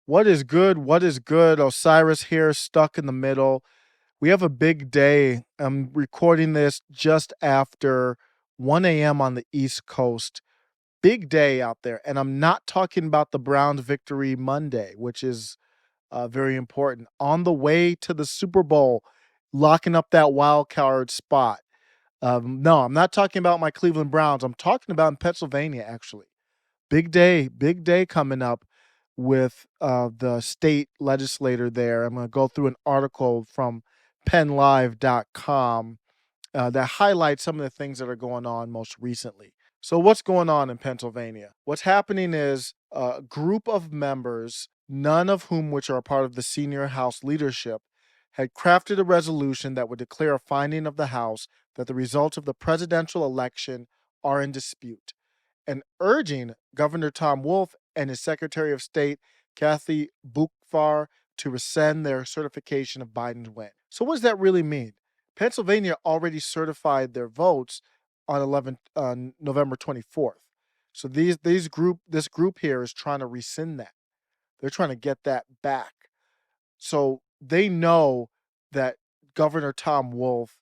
What is good? What is good? Osiris here, stuck in the middle. We have a big day. I'm recording this just after 1 a.m. on the East Coast. Big day out there. And I'm not talking about the Browns victory Monday, which is very important. On the way to the Super Bowl, locking up that wild card spot. No, I'm not talking about my Cleveland Browns. I'm talking about in Pennsylvania, actually. Big day coming up with the state legislator there. I'm going to go through an article from pennlive.com that highlights some of the things that are going on most recently. So, what's going on in Pennsylvania? What's happening is a group of members, none of whom which are a part of the senior House leadership, had crafted a resolution that would declare a finding of the House that the results of the presidential election are in dispute and urging Governor Tom Wolf and his Secretary of State, Kathy Boockvar, to rescind their certification of Biden's win. So, what does that really mean? Pennsylvania already certified their votes on November 24th. So this group here is trying to rescind that. They're trying to get that back. So they know that Governor Tom Wolf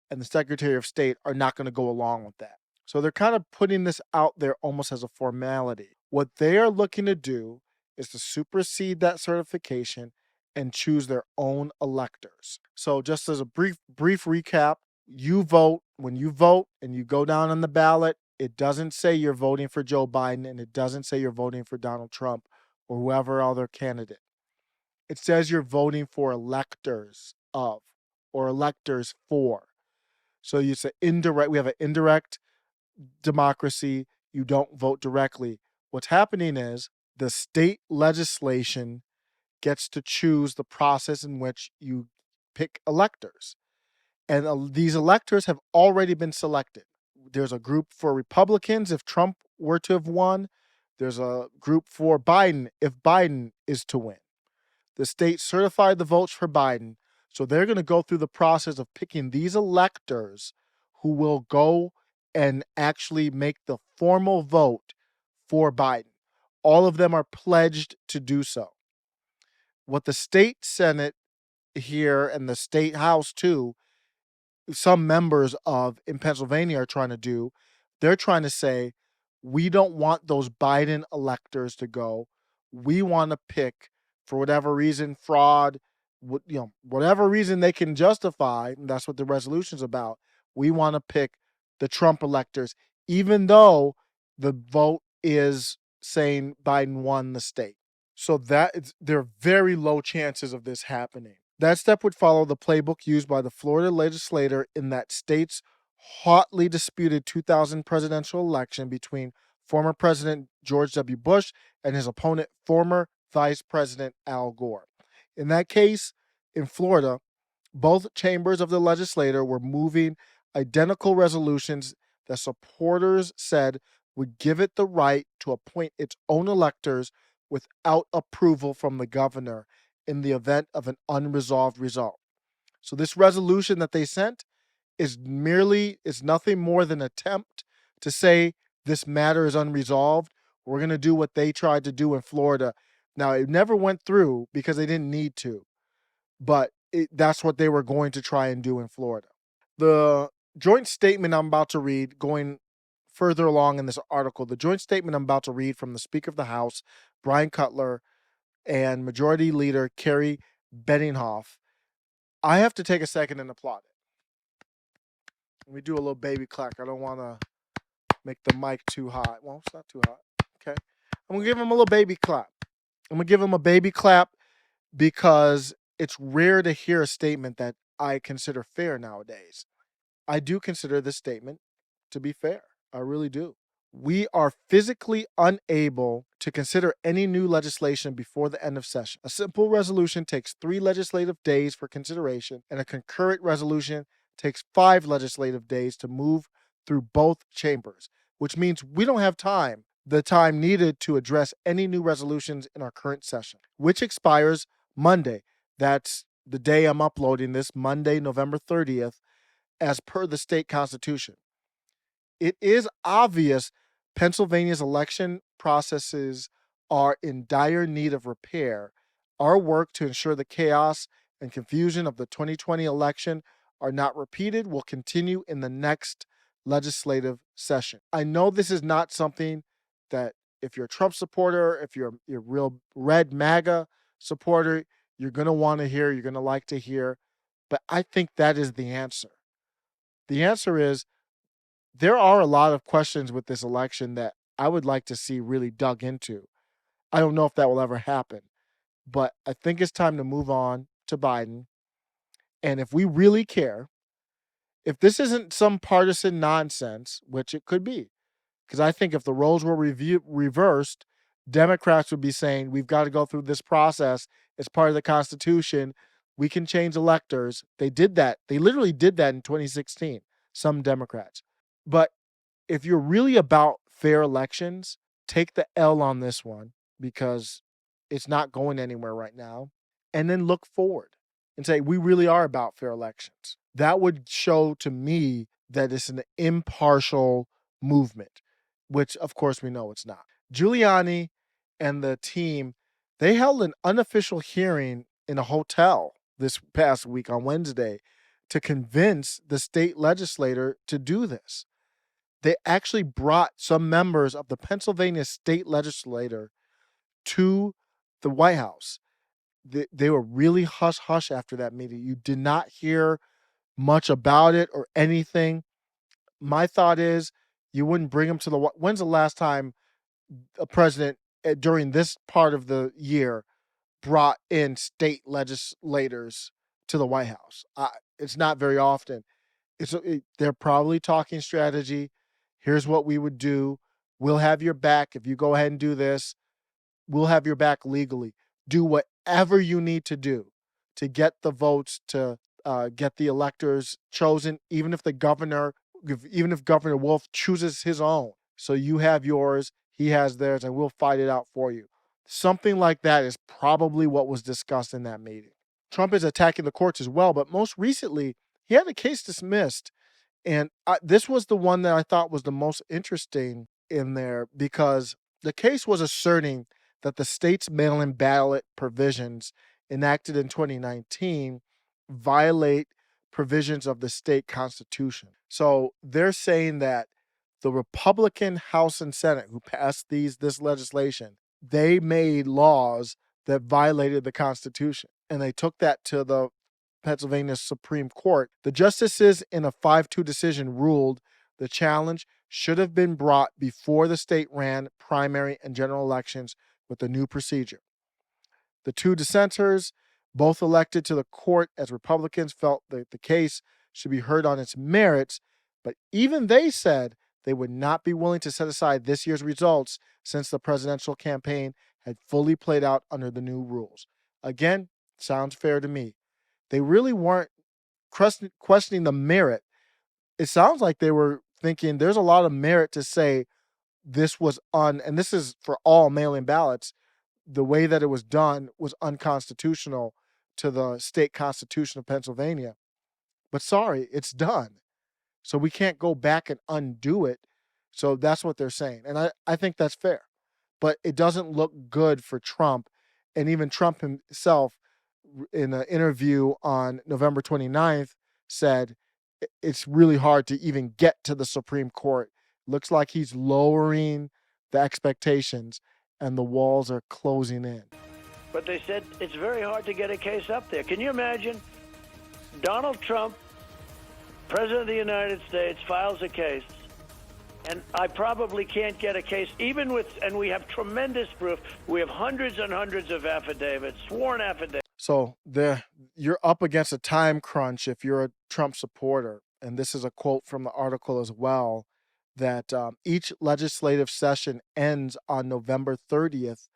and the Secretary of State are not going to go along with that. So they're kind of putting this out there almost as a formality. What they are looking to do is to supersede that certification and choose their own electors. So just as a brief recap, you vote. When you vote and you go down on the ballot, it doesn't say you're voting for Joe Biden and it doesn't say you're voting for Donald Trump or whoever other candidate. It says you're voting for electors of or electors for. So you say indirect. We have an indirect democracy. You don't vote directly. What's happening is the state legislation gets to choose the process in which you pick electors. And these electors have already been selected. There's a group for Republicans if Trump were to have won. There's a group for Biden if Biden is to win. The state certified the votes for Biden. So they're going to go through the process of picking these electors who will go and actually make the formal vote for Biden. All of them are pledged to do so. What the state Senate here and the state House, too, some members of in Pennsylvania are trying to do, they're trying to say, we don't want those Biden electors to go. We want to pick, for whatever reason, fraud, whatever reason they can justify. And that's what the resolution's about. We want to pick the Trump electors, even though the vote is saying Biden won the state. So there are very low chances of this happening. That step would follow the playbook used by the Florida legislator in that state's hotly disputed 2000 presidential election between former President George W. Bush and his opponent, former Vice President Al Gore. In that case, in Florida, both chambers of the legislature were moving identical resolutions that supporters said would give it the right to appoint its own electors without approval from the governor in the event of an unresolved result. So this resolution that they sent is nothing more than an attempt to say this matter is unresolved. We're going to do what they tried to do in Florida. Now, it never went through because they didn't need to, but that's what they were going to try and do in Florida. The joint statement I'm about to read, going further along in this article, the joint statement I'm about to read from the Speaker of the House, Brian Cutler, and Majority Leader Kerry Benninghoff, I have to take a second and applaud it. Let me do a little baby clap. I don't want to make the mic too hot. Well, it's not too hot. Okay. I'm going to give him a little baby clap. I'm going to give him a baby clap because it's rare to hear a statement that I consider fair nowadays. I do consider this statement to be fair. I really do. We are physically unable to consider any new legislation before the end of session. A simple resolution takes 3 legislative days for consideration, and a concurrent resolution takes 5 legislative days to move through both chambers, which means we don't have the time needed to address any new resolutions in our current session, which expires Monday. That's the day I'm uploading this, Monday, November 30th, as per the state constitution. It is obvious Pennsylvania's election processes are in dire need of repair. Our work to ensure the chaos and confusion of the 2020 election are not repeated will continue in the next legislative session. I know this is not something that, if you're a Trump supporter, if you're a real red MAGA supporter, you're going to want to hear, you're going to like to hear, but I think that is the answer. The answer is there are a lot of questions with this election that I would like to see really dug into. I don't know if that will ever happen, but I think it's time to move on to Biden. And if we really care, if this isn't some partisan nonsense, which it could be, because I think if the roles were reversed, Democrats would be saying, we've got to go through this process. It's part of the Constitution. We can change electors. They did that. They literally did that in 2016, some Democrats. But if you're really about fair elections, take the L on this one because it's not going anywhere right now. And then look forward and say, we really are about fair elections. That would show to me that it's an impartial movement, which of course we know it's not. Giuliani and the team, they held an unofficial hearing in a hotel this past week on Wednesday to convince the state legislature to do this. They actually brought some members of the Pennsylvania state legislature to the White House. They were really hush hush after that meeting. You did not hear much about it or anything. My thought is you wouldn't bring them to the. When's the last time a president during this part of the year brought in state legislators to the White House? It's not very often. They're probably talking strategy. Here's what we would do. We'll have your back if you go ahead and do this. We'll have your back legally. Do whatever you need to do to get the votes to get the electors chosen, even if Governor Wolf chooses his own. So you have yours, he has theirs, and we'll fight it out for you. Something like that is probably what was discussed in that meeting. Trump is attacking the courts as well, but most recently, he had a case dismissed. And this was the one that I thought was the most interesting in there because the case was asserting that the state's mail-in ballot provisions enacted in 2019 violate provisions of the state constitution. So they're saying that the Republican House and Senate who passed this legislation, they made laws that violated the Constitution. And they took that to the Pennsylvania Supreme Court. The justices in a 5-2 decision ruled the challenge should have been brought before the state ran primary and general elections with the new procedure. The two dissenters, both elected to the court as Republicans, felt that the case should be heard on its merits, but even they said they would not be willing to set aside this year's results since the presidential campaign had fully played out under the new rules. Again, sounds fair to me. They really weren't questioning the merit. It sounds like they were thinking there's a lot of merit to say this was and this is for all mail-in ballots, the way that it was done was unconstitutional to the state constitution of Pennsylvania. But sorry, it's done. So we can't go back and undo it. So that's what they're saying. And I think that's fair. But it doesn't look good for Trump. And even Trump himself, in an interview on November 29th, said it's really hard to even get to the Supreme Court. Looks like he's lowering the expectations and the walls are closing in. But they said it's very hard to get a case up there. Can you imagine Donald Trump, President of the United States, files a case, and I probably can't get a case, even with, and we have tremendous proof. We have hundreds and hundreds of affidavits, sworn affidavits. So you're up against a time crunch if you're a Trump supporter. And this is a quote from the article as well, that each legislative session ends on November 30th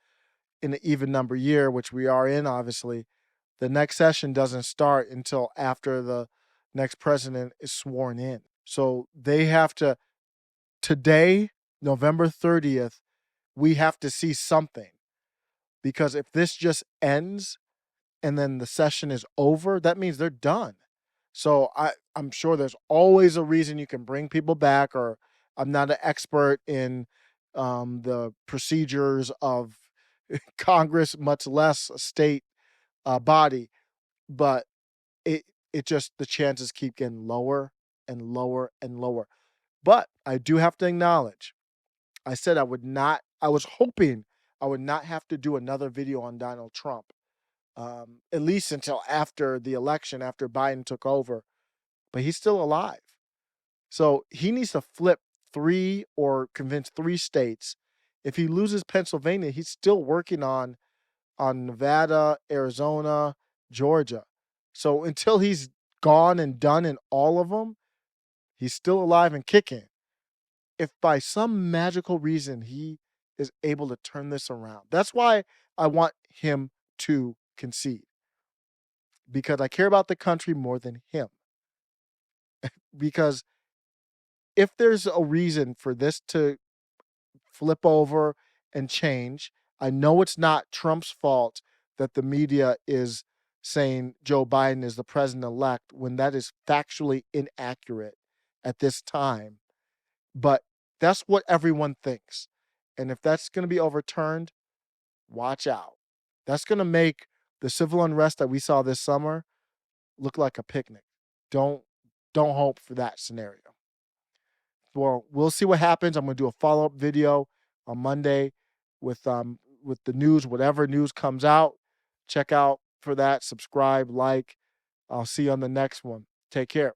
in an even number year, which we are in, obviously. The next session doesn't start until after the next president is sworn in. So they have to, today, November 30th, we have to see something. Because if this just ends and then the session is over, that means they're done. So I'm sure there's always a reason you can bring people back, or I'm not an expert in the procedures of Congress, much less a state body. But it it just the chances keep getting lower and lower and lower. But I do have to acknowledge, I said I would not. I was hoping I would not have to do another video on Donald Trump, at least until after the election, after Biden took over. But he's still alive. So he needs to flip three or convince three states. If he loses Pennsylvania, he's still working on Nevada, Arizona, Georgia. So until he's gone and done in all of them, he's still alive and kicking. If by some magical reason he is able to turn this around, that's why I want him to concede, because I care about the country more than him. Because if there's a reason for this to flip over and change, I know it's not Trump's fault that the media is saying Joe Biden is the president elect when that is factually inaccurate at this time. But that's what everyone thinks. And if that's going to be overturned, watch out. That's going to make the civil unrest that we saw this summer look like a picnic. Don't don't hope for that scenario. Well, we'll see what happens. I'm going to do a follow-up video on Monday with the news, whatever news comes out. Check out for that, subscribe, like. I'll see you on the next one. Take care.